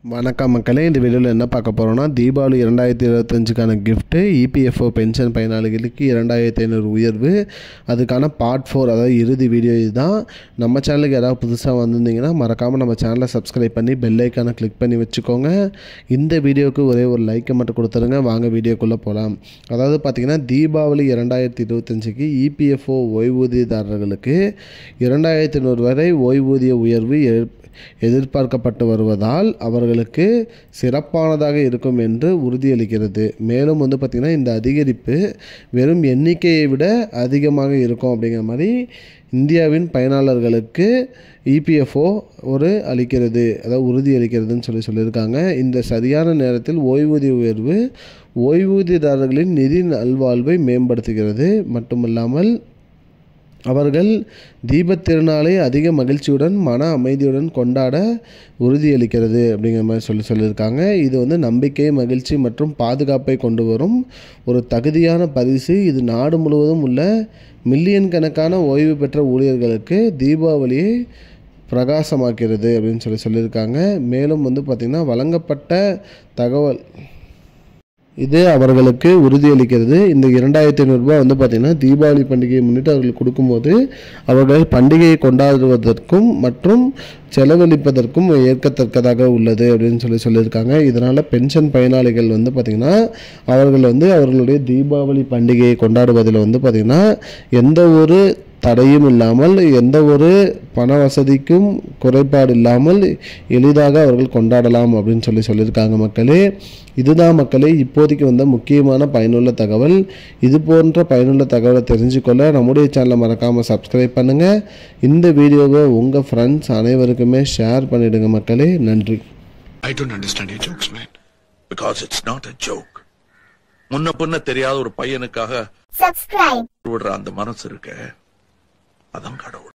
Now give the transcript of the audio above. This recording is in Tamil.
வணக்கம் மக்களே, இந்த வீடியோவில் என்ன பார்க்க போகிறோம்னா, தீபாவளி 2025க்கான கிஃப்ட்டு இபிஎஃப்ஓ பென்ஷன் பயனாளிகளுக்கு 2500 உயர்வு. அதுக்கான பார்ட் 4, அதாவது இறுதி வீடியோ இதுதான். நம்ம சேனலுக்கு யாராவது புதுசாக வந்திருந்தீங்கன்னா மறக்காமல் நம்ம சேனலை சப்ஸ்கிரைப் பண்ணி பெல் ஐக்கானை கிளிக் பண்ணி வச்சுக்கோங்க. இந்த வீடியோவுக்கு ஒரே ஒரு லைக்கை மட்டும் கொடுத்துருங்க. வாங்க வீடியோக்குள்ளே போகலாம். அதாவது பார்த்திங்கன்னா, தீபாவளி 2025க்கு இபிஎஃப்ஓ ஓய்வூதியதாரர்களுக்கு 2500 வரை ஓய்வூதிய உயர்வு எதிர்பார்க்கப்பட்டு வருவதால் அவர்களுக்கு சிறப்பானதாக இருக்கும் என்று உறுதியளிக்கிறது. மேலும் பார்த்திங்கன்னா, இந்த அதிகரிப்பு வெறும் எண்ணிக்கையை விட அதிகமாக இருக்கும் அப்படிங்கிற மாதிரி இந்தியாவின் பயனாளர்களுக்கு இபிஎஃப்ஓ அளிக்கிறது, அதாவது உறுதியளிக்கிறதுன்னு சொல்லியிருக்காங்க. இந்த சரியான நேரத்தில் ஓய்வூதிய உயர்வு ஓய்வூதியதாரர்களின் நிதி நல்வாழ்வை மேம்படுத்துகிறது மட்டுமல்லாமல் அவர்கள் தீபத் திருநாளை அதிக மகிழ்ச்சியுடன் மன அமைதியுடன் கொண்டாட உறுதியளிக்கிறது அப்படிங்கிற மாதிரி சொல்லியிருக்காங்க. இது நம்பிக்கை, மகிழ்ச்சி மற்றும் பாதுகாப்பை கொண்டு வரும் ஒரு தகுதியான பரிசு. இது நாடு முழுவதும் உள்ள மில்லியன் கணக்கான ஓய்வு பெற்ற ஊழியர்களுக்கு தீபாவளியை பிரகாசமாக்கிறது அப்படின்னு சொல்லியிருக்காங்க. மேலும் பார்த்திங்கன்னா, வழங்கப்பட்ட தகவல் இது அவர்களுக்கு உறுதியளிக்கிறது. இந்த 2500 ரூபாய் பார்த்திங்கன்னா, தீபாவளி பண்டிகையை முன்னிட்டு அவர்களுக்கு கொடுக்கும்போது அவர்கள் பண்டிகையை கொண்டாடுவதற்கும் மற்றும் செலவழிப்பதற்கும் ஏற்கத்தக்கதாக உள்ளது அப்படின்னு சொல்லியிருக்காங்க. இதனால் பென்ஷன் பயனாளிகள் பார்த்திங்கன்னா, அவர்கள் அவர்களுடைய தீபாவளி பண்டிகையை கொண்டாடுவதில் பார்த்திங்கன்னா எந்த ஒரு தடையும் இல்லாமல், எந்த ஒரு பண வசதிக்கும் குறைபாடு இல்லாமல் எளிதாக அவர்கள் கொண்டாடலாம் அப்படின்னு சொல்லியிருக்காங்க. மக்களே, இதுதான் மக்களே இப்போதைக்கு முக்கியமான பயனுள்ள தகவல். இது போன்ற பயனுள்ள தகவலை தெரிஞ்சுக்கொள்ள நம்முடைய சேனலை மறக்காமல் சப்ஸ்கிரைப் பண்ணுங்கள். இந்த வீடியோவை உங்கள் ஃப்ரெண்ட்ஸ் அனைவருக்குமே ஷேர் பண்ணிவிடுங்க மக்களே. நன்றி. I don't understand your jokes, man. Because it's not a joke. முன்ன பின்ன தெரியாத ஒரு பையனுக்காக சப்ஸ்கிரைப் விடுற அந்த மனசு இருக்க, அதான் கடவுள்.